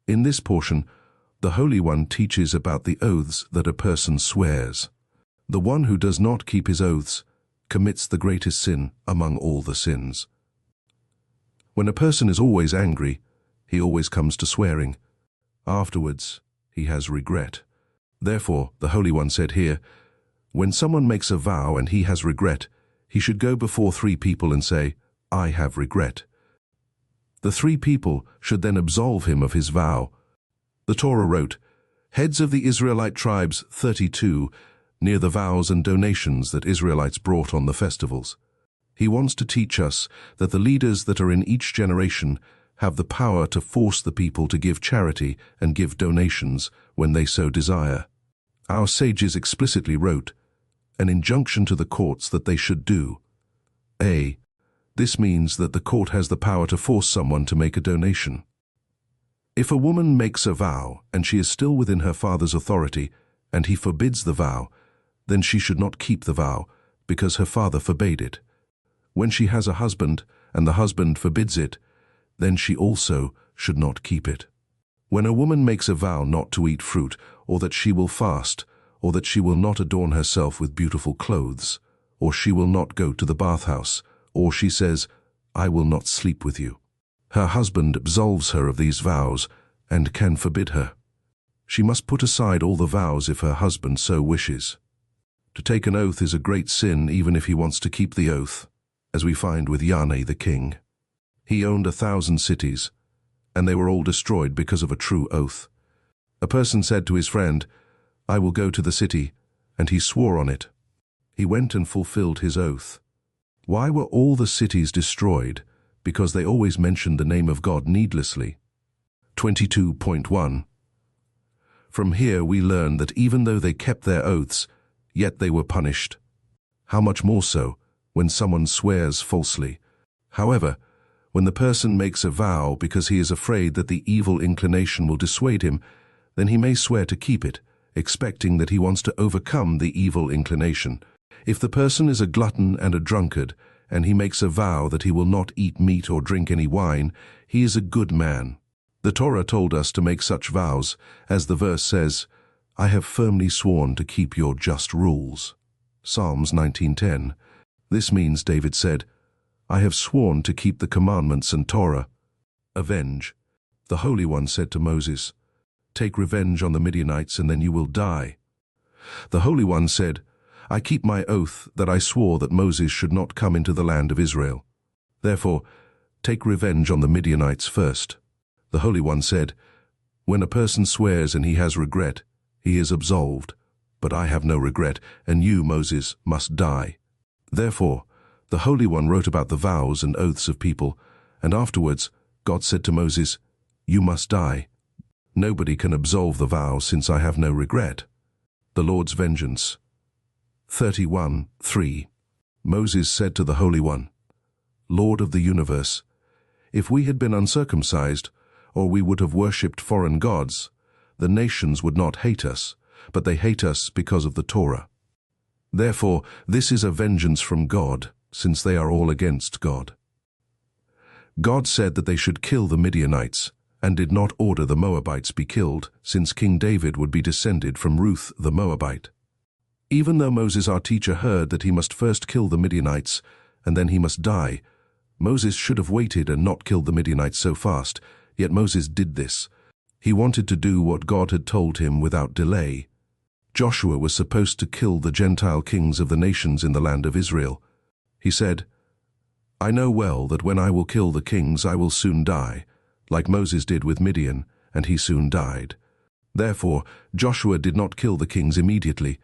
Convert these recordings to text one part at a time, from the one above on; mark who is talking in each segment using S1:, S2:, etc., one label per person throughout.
S1: In this portion, the Holy One teaches about the oaths that a person swears. The one who does not keep his oaths commits the greatest sin among all the sins. When a person is always angry, he always comes to swearing. Afterwards, he has regret. Therefore, the Holy One said here, when someone makes a vow and he has regret, he should go before 3 people and say, I have regret. The 3 people should then absolve him of his vow. The Torah wrote, heads of the Israelite tribes 32, near the vows and donations that Israelites brought on the festivals. He wants to teach us that the leaders that are in each generation have the power to force the people to give charity and give donations when they so desire. Our sages explicitly wrote, an injunction to the courts that they should do. A. This means that the court has the power to force someone to make a donation. If a woman makes a vow and she is still within her father's authority and he forbids the vow, then she should not keep the vow because her father forbade it. When she has a husband and the husband forbids it, then she also should not keep it. When a woman makes a vow not to eat fruit, or that she will fast, or that she will not adorn herself with beautiful clothes, or she will not go to the bathhouse, or she says, I will not sleep with you, her husband absolves her of these vows and can forbid her. She must put aside all the vows if her husband so wishes. To take an oath is a great sin even if he wants to keep the oath, as we find with Yane the king. He owned 1,000 cities, and they were all destroyed because of a true oath. A person said to his friend, I will go to the city, and he swore on it. He went and fulfilled his oath. Why were all the cities destroyed? Because they always mentioned the name of God needlessly. 22.1. From here we learn that even though they kept their oaths, yet they were punished. How much more so when someone swears falsely? However, when the person makes a vow because he is afraid that the evil inclination will dissuade him, then he may swear to keep it, expecting that he wants to overcome the evil inclination. If the person is a glutton and a drunkard, and he makes a vow that he will not eat meat or drink any wine, he is a good man. The Torah told us to make such vows, as the verse says, I have firmly sworn to keep your just rules. Psalms 19:10. This means David said, I have sworn to keep the commandments and Torah. Avenge. The Holy One said to Moses, take revenge on the Midianites and then you will die. The Holy One said, I keep my oath that I swore that Moses should not come into the land of Israel. Therefore, take revenge on the Midianites first. The Holy One said, when a person swears and he has regret, he is absolved. But I have no regret, and you, Moses, must die. Therefore, the Holy One wrote about the vows and oaths of people, and afterwards God said to Moses, you must die. Nobody can absolve the vow since I have no regret. The Lord's vengeance. 31:3. Moses said to the Holy One, Lord of the universe, if we had been uncircumcised, or we would have worshipped foreign gods, the nations would not hate us, but they hate us because of the Torah. Therefore, this is a vengeance from God, since they are all against God. God said that they should kill the Midianites, and did not order the Moabites be killed, since King David would be descended from Ruth the Moabite. Even though Moses our teacher heard that he must first kill the Midianites, and then he must die, Moses should have waited and not killed the Midianites so fast, yet Moses did this. He wanted to do what God had told him without delay. Joshua was supposed to kill the Gentile kings of the nations in the land of Israel. He said, I know well that when I will kill the kings I will soon die, like Moses did with Midian, and he soon died. Therefore Joshua did not kill the kings immediately,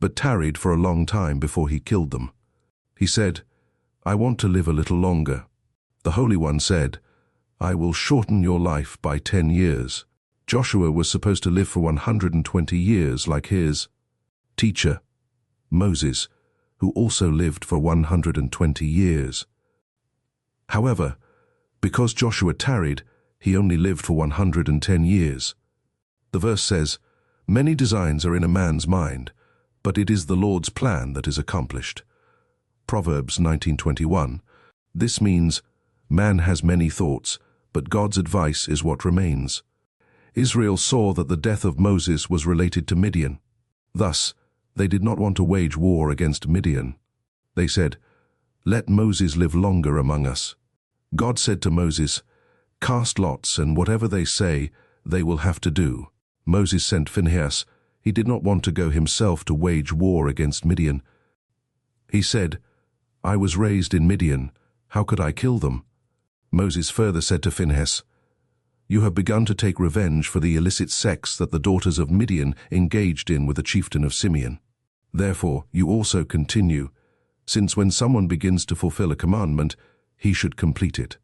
S1: but tarried for a long time before he killed them. He said, I want to live a little longer. The Holy One said, I will shorten your life by 10 years. Joshua was supposed to live for 120 years like his teacher, Moses, who also lived for 120 years. However, because Joshua tarried, he only lived for 110 years. The verse says, many designs are in a man's mind, but it is the Lord's plan that is accomplished. Proverbs 19:21. This means, man has many thoughts, but God's advice is what remains. Israel saw that the death of Moses was related to Midian. Thus, they did not want to wage war against Midian. They said, "Let Moses live longer among us." God said to Moses, "Cast lots, and whatever they say, they will have to do." Moses sent Phinehas. He did not want to go himself to wage war against Midian. He said, "I was raised in Midian. How could I kill them?" Moses further said to Phinehas, "You have begun to take revenge for the illicit sex that the daughters of Midian engaged in with the chieftain of Simeon. Therefore you also continue, since when someone begins to fulfill a commandment, he should complete it."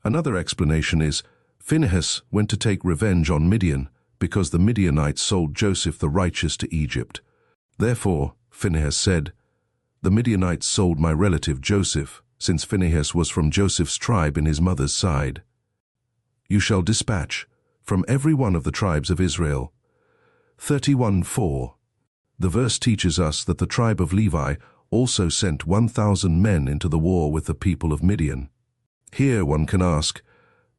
S1: Another explanation is, Phinehas went to take revenge on Midian because the Midianites sold Joseph the righteous to Egypt. Therefore, Phinehas said, "The Midianites sold my relative Joseph," since Phinehas was from Joseph's tribe in his mother's side. "You shall dispatch from every one of the tribes of Israel." 31:4. The verse teaches us that the tribe of Levi also sent 1,000 men into the war with the people of Midian. Here one can ask,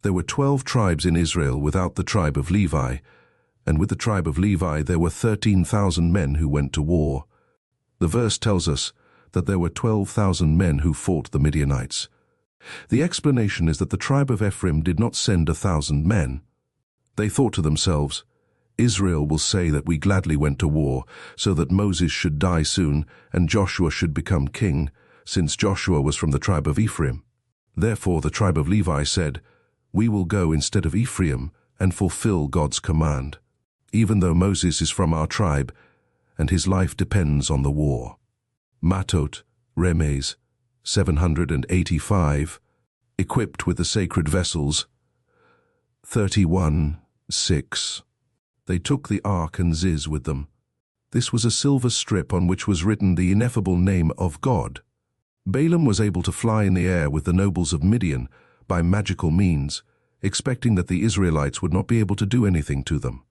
S1: there were 12 tribes in Israel without the tribe of Levi, and with the tribe of Levi there were 13,000 men who went to war. The verse tells us that there were 12,000 men who fought the Midianites. The explanation is that the tribe of Ephraim did not send 1,000 men. They thought to themselves, "Israel will say that we gladly went to war, so that Moses should die soon and Joshua should become king, since Joshua was from the tribe of Ephraim." Therefore the tribe of Levi said, "We will go instead of Ephraim and fulfill God's command, even though Moses is from our tribe and his life depends on the war." Matot, Remes, 785, equipped with the sacred vessels. 31:6. They took the ark and Ziz with them. This was a silver strip on which was written the ineffable name of God. Balaam was able to fly in the air with the nobles of Midian by magical means, expecting that the Israelites would not be able to do anything to them.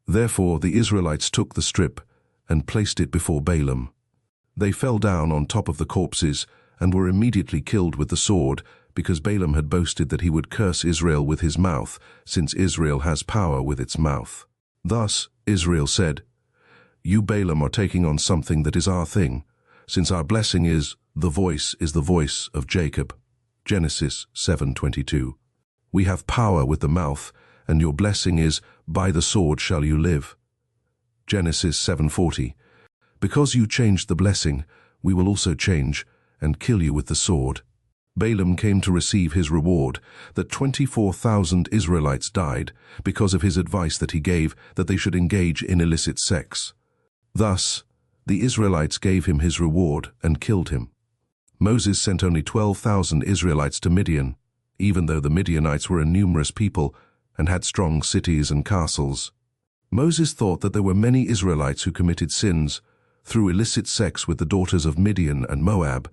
S1: Therefore the Israelites took the strip and placed it before Balaam. They fell down on top of the corpses and were immediately killed with the sword, because Balaam had boasted that he would curse Israel with his mouth, since Israel has power with its mouth. Thus Israel said, "You, Balaam, are taking on something that is our thing, since our blessing is the voice of Jacob." Genesis 7:22. "We have power with the mouth, and your blessing is, by the sword shall you live." Genesis 7:40. "Because you changed the blessing, we will also change and kill you with the sword." Balaam came to receive his reward, that 24,000 Israelites died because of his advice that he gave that they should engage in illicit sex. Thus, the Israelites gave him his reward and killed him. Moses sent only 12,000 Israelites to Midian, even though the Midianites were a numerous people and had strong cities and castles. Moses thought that there were many Israelites who committed sins through illicit sex with the daughters of Midian and Moab.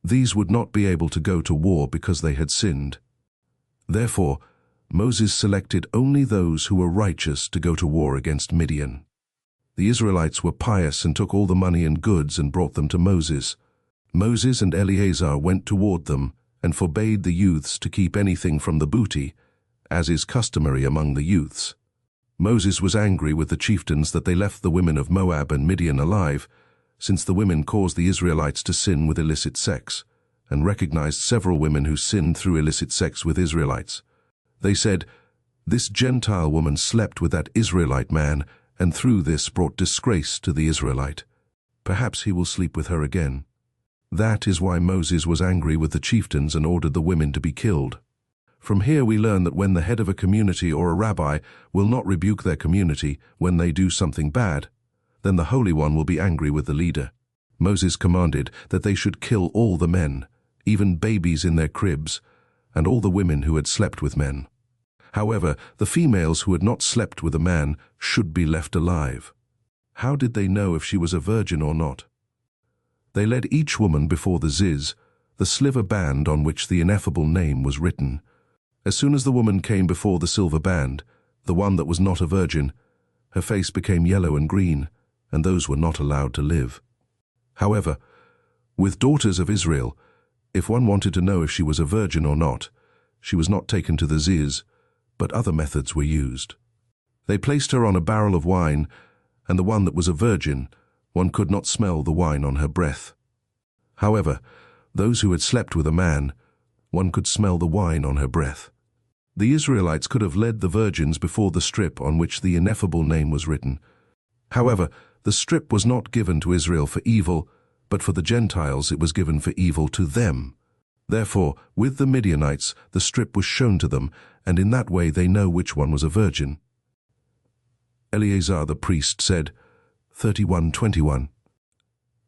S1: These would not be able to go to war because they had sinned. Therefore, Moses selected only those who were righteous to go to war against Midian. The Israelites were pious and took all the money and goods and brought them to Moses. Moses and Eleazar went toward them and forbade the youths to keep anything from the booty, as is customary among the youths. Moses was angry with the chieftains that they left the women of Moab and Midian alive, since the women caused the Israelites to sin with illicit sex, and recognized several women who sinned through illicit sex with Israelites. They said, "This Gentile woman slept with that Israelite man, and through this brought disgrace to the Israelite. Perhaps he will sleep with her again." That is why Moses was angry with the chieftains and ordered the women to be killed. From here we learn that when the head of a community or a rabbi will not rebuke their community when they do something bad, then the Holy One will be angry with the leader. Moses commanded that they should kill all the men, even babies in their cribs, and all the women who had slept with men. However, the females who had not slept with a man should be left alive. How did they know if she was a virgin or not? They led each woman before the ziz, the sliver band on which the ineffable name was written. As soon as the woman came before the silver band, the one that was not a virgin, her face became yellow and green, and those were not allowed to live. However, with daughters of Israel, if one wanted to know if she was a virgin or not, she was not taken to the ziz, but other methods were used. They placed her on a barrel of wine, and the one that was a virgin, one could not smell the wine on her breath. However, those who had slept with a man, one could smell the wine on her breath. The Israelites could have led the virgins before the strip on which the ineffable name was written. However, the strip was not given to Israel for evil, but for the Gentiles it was given for evil to them. Therefore, with the Midianites, the strip was shown to them, and in that way they know which one was a virgin. Eleazar the priest said, 31:21.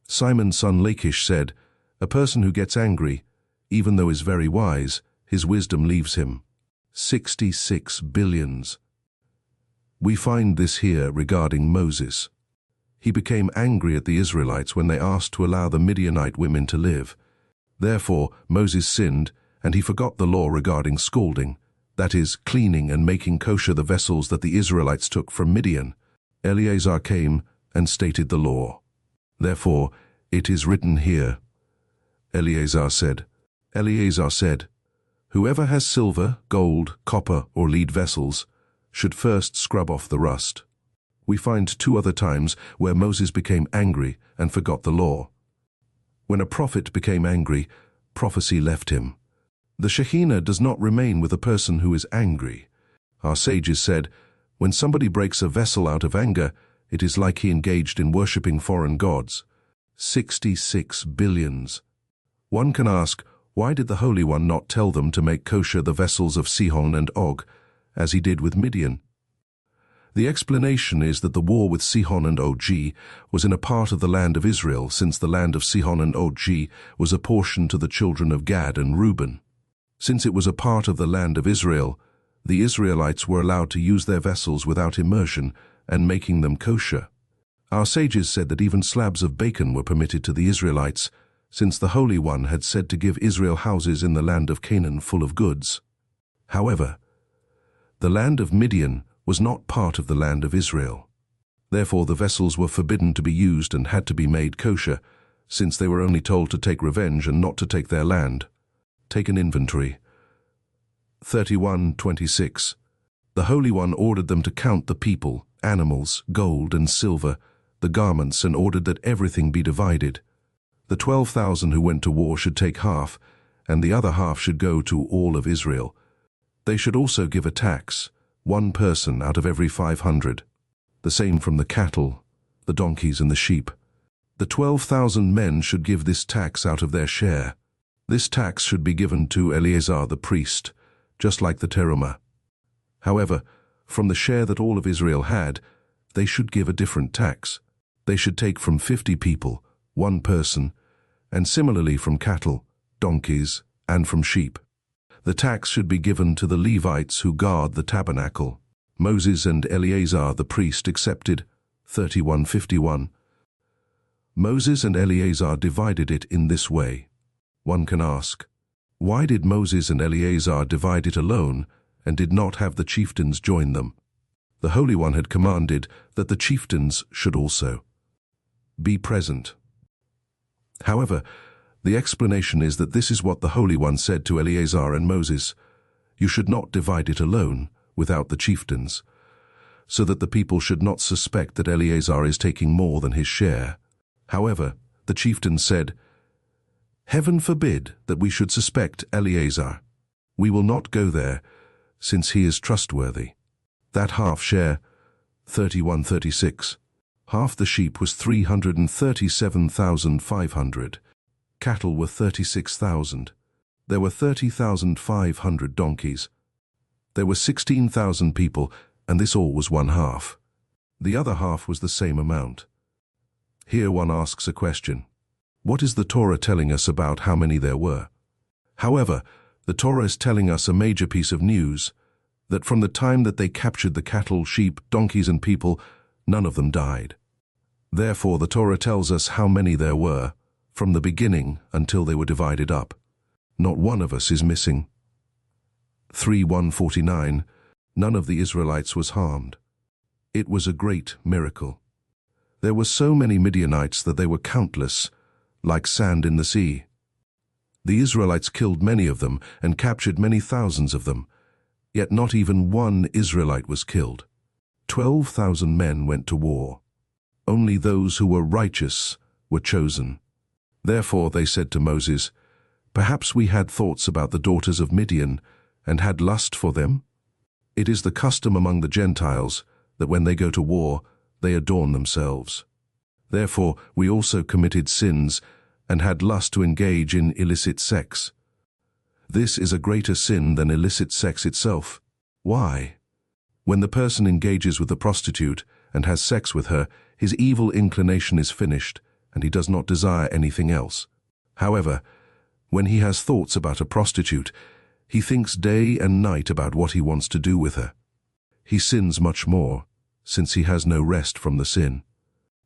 S1: Simon's son Lachish said, a person who gets angry, even though is very wise, his wisdom leaves him. 66 billions. We find this here regarding Moses. He became angry at the Israelites when they asked to allow the Midianite women to live. Therefore, Moses sinned, and he forgot the law regarding scalding, that is, cleaning and making kosher the vessels that the Israelites took from Midian. Eleazar came and stated the law. Therefore, it is written here. Eleazar said, whoever has silver, gold, copper, or lead vessels should first scrub off the rust. We find 2 other times where Moses became angry and forgot the law. When a prophet became angry, prophecy left him. The Shekhinah does not remain with a person who is angry. Our sages said, when somebody breaks a vessel out of anger, it is like he engaged in worshipping foreign gods. 66 billions. One can ask, why did the Holy One not tell them to make kosher the vessels of Sihon and Og, as he did with Midian? The explanation is that the war with Sihon and Og was in a part of the land of Israel, since the land of Sihon and Og was apportioned to the children of Gad and Reuben. Since it was a part of the land of Israel, the Israelites were allowed to use their vessels without immersion and making them kosher. Our sages said that even slabs of bacon were permitted to the Israelites, since the Holy One had said to give Israel houses in the land of Canaan full of goods. However, the land of Midian was not part of the land of Israel. Therefore the vessels were forbidden to be used and had to be made kosher, since they were only told to take revenge and not to take their land. Take an inventory. 31:26. The Holy One ordered them to count the people, animals, gold and silver, the garments, and ordered that everything be divided. The 12,000 who went to war should take half, and the other half should go to all of Israel. They should also give a tax, 1 person out of every 500. The same from the cattle, the donkeys and the sheep. The 12,000 men should give this tax out of their share. This tax should be given to Eleazar the priest, just like the terumah. However, from the share that all of Israel had, they should give a different tax. They should take from 50 people, 1 person, and similarly from cattle, donkeys, and from sheep. The tax should be given to the Levites who guard the tabernacle. Moses and Eleazar the priest accepted. 31:51. Moses and Eleazar divided it in this way. One can ask, why did Moses and Eleazar divide it alone and did not have the chieftains join them? The Holy One had commanded that the chieftains should also be present. However, the explanation is that this is what the Holy One said to Eleazar and Moses: you should not divide it alone without the chieftains, so that the people should not suspect that Eleazar is taking more than his share. However, the chieftains said, heaven forbid that we should suspect Eleazar. We will not go there, since he is trustworthy. That half share, 31:36. Half the sheep was 337,500. Cattle were 36,000. There were 30,500 donkeys. There were 16,000 people, and this all was 1/2. The other half was the same amount. Here one asks a question. What is the Torah telling us about how many there were? However, the Torah is telling us a major piece of news, that from the time that they captured the cattle, sheep, donkeys, and people, none of them died. Therefore, the Torah tells us how many there were, from the beginning until they were divided up. Not one of us is missing. 3:149. None of the Israelites was harmed. It was a great miracle. There were so many Midianites that they were countless, like sand in the sea. The Israelites killed many of them and captured many thousands of them, Yet not even one Israelite was killed. 12,000 men went to war. Only those who were righteous were chosen. Therefore they said to Moses, "Perhaps we had thoughts about the daughters of Midian and had lust for them? It is the custom among the Gentiles that when they go to war, they adorn themselves. Therefore we also committed sins and had lust to engage in illicit sex. This is a greater sin than illicit sex itself. Why? When the person engages with a prostitute and has sex with her, his evil inclination is finished, and he does not desire anything else. However, when he has thoughts about a prostitute, he thinks day and night about what he wants to do with her. He sins much more, since he has no rest from the sin.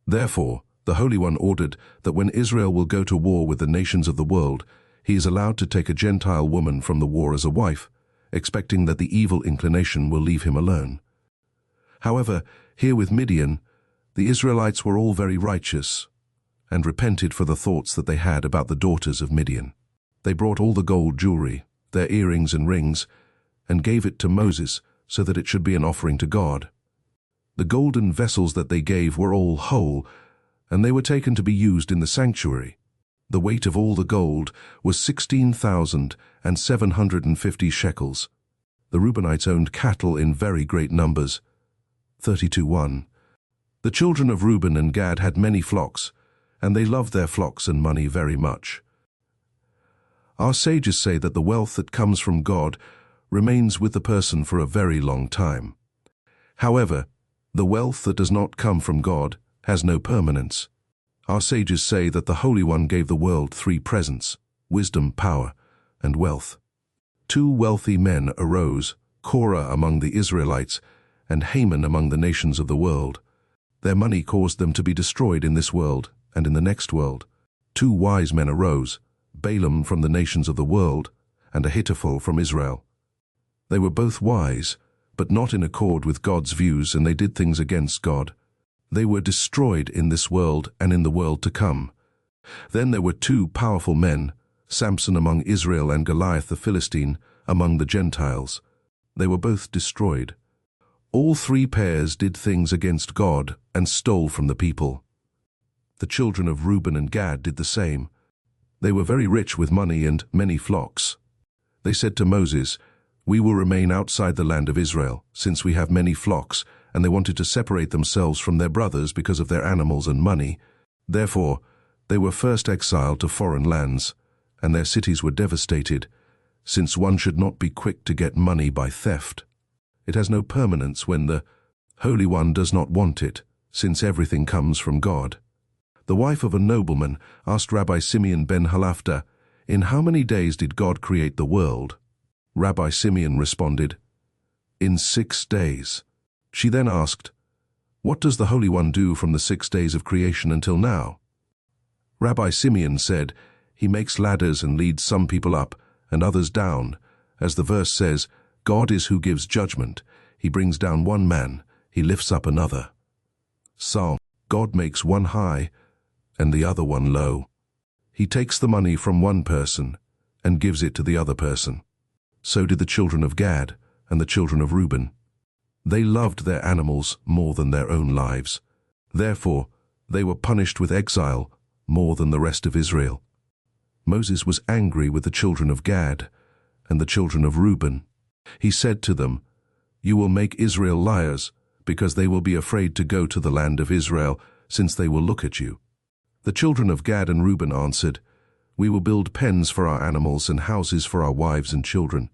S1: Therefore, the Holy One ordered that when Israel will go to war with the nations of the world, he is allowed to take a Gentile woman from the war as a wife, expecting that the evil inclination will leave him alone. However, here with Midian, the Israelites were all very righteous and repented for the thoughts that they had about the daughters of Midian. They brought all the gold jewelry, their earrings and rings, and gave it to Moses so that it should be an offering to God. The golden vessels that they gave were all whole, and they were taken to be used in the sanctuary. The weight of all the gold was 16,750 shekels. The Reubenites owned cattle in very great numbers. 32:1. The children of Reuben and Gad had many flocks, and they loved their flocks and money very much. Our sages say that the wealth that comes from God remains with the person for a very long time. However, the wealth that does not come from God has no permanence. Our sages say that the Holy One gave the world 3 presents: wisdom, power, and wealth. 2 wealthy men arose, Korah among the Israelites and Haman among the nations of the world. Their money caused them to be destroyed in this world and in the next world. 2 wise men arose, Balaam from the nations of the world and Ahithophel from Israel. They were both wise, but not in accord with God's views, and they did things against God. They were destroyed in this world and in the world to come. Then there were 2 powerful men, Samson among Israel and Goliath the Philistine among the Gentiles. They were both destroyed. All 3 pairs did things against God and stole from the people. The children of Reuben and Gad did the same. They were very rich with money and many flocks. They said to Moses, "We will remain outside the land of Israel, since we have many flocks," and they wanted to separate themselves from their brothers because of their animals and money. Therefore, they were first exiled to foreign lands, and their cities were devastated, since one should not be quick to get money by theft. It has no permanence when the Holy One does not want it, since everything comes from God. The wife of a nobleman asked Rabbi Simeon ben Halafta, "In how many days did God create the world?" Rabbi Simeon responded, "In 6 days. She then asked, "What does the Holy One do from the 6 days of creation until now?" Rabbi Simeon said, "He makes ladders and leads some people up and others down. As the verse says, God is who gives judgment. He brings down one man, he lifts up another." Psalm, God makes one high and the other one low. He takes the money from one person and gives it to the other person. So did the children of Gad and the children of Reuben. They loved their animals more than their own lives. Therefore, they were punished with exile more than the rest of Israel. Moses was angry with the children of Gad and the children of Reuben. He said to them, "You will make Israel liars, because they will be afraid to go to the land of Israel, since they will look at you." The children of Gad and Reuben answered, "We will build pens for our animals and houses for our wives and children.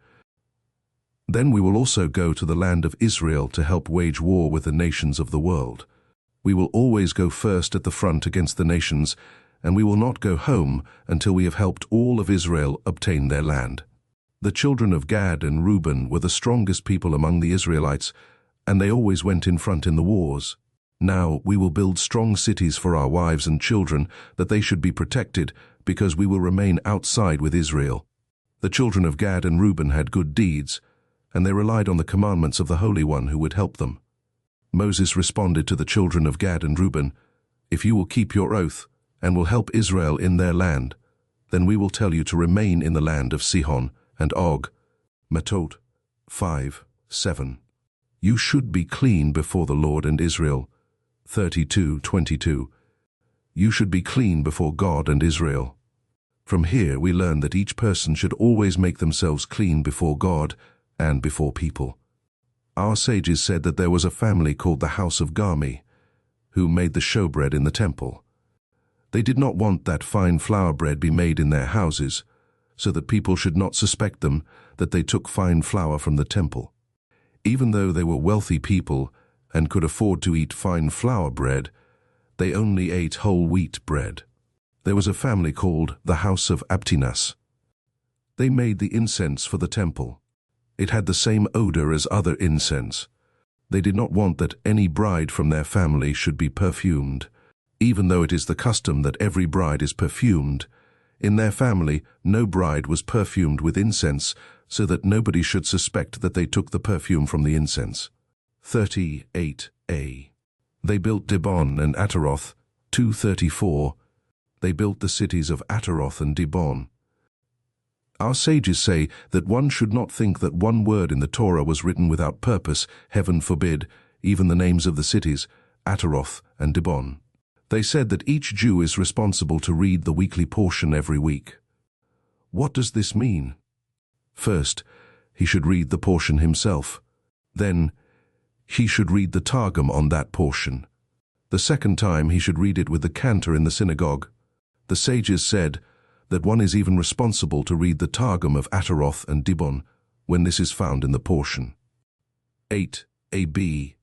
S1: Then we will also go to the land of Israel to help wage war with the nations of the world. We will always go first at the front against the nations, and we will not go home until we have helped all of Israel obtain their land." The children of Gad and Reuben were the strongest people among the Israelites, and they always went in front in the wars. "Now we will build strong cities for our wives and children, that they should be protected, because we will remain outside with Israel." The children of Gad and Reuben had good deeds, and they relied on the commandments of the Holy One who would help them. Moses responded to the children of Gad and Reuben, "If you will keep your oath and will help Israel in their land, then we will tell you to remain in the land of Sihon and Og, Matot, 5, 7. You should be clean before the Lord and Israel. 32:22. You should be clean before God and Israel. From here we learn that each person should always make themselves clean before God and before people. Our sages said that there was a family called the House of Garmi, who made the showbread in the temple. They did not want that fine flour bread be made in their houses, so that people should not suspect them that they took fine flour from the temple. Even though they were wealthy people and could afford to eat fine flour bread, they only ate whole wheat bread. There was a family called the House of Abtinas. They made the incense for the temple. It had the same odor as other incense. They did not want that any bride from their family should be perfumed. Even though it is the custom that every bride is perfumed, in their family no bride was perfumed with incense, so that nobody should suspect that they took the perfume from the incense. 38a. They built Dibon and Ataroth. 2:34. They built the cities of Ataroth and Dibon. Our sages say that one should not think that one word in the Torah was written without purpose, heaven forbid, even the names of the cities, Ataroth and Dibon. They said that each Jew is responsible to read the weekly portion every week. What does this mean? First, he should read the portion himself. Then, he should read the Targum on that portion. The second time, he should read it with the cantor in the synagogue. The sages said that one is even responsible to read the Targum of Ataroth and Dibon when this is found in the portion. 8ab.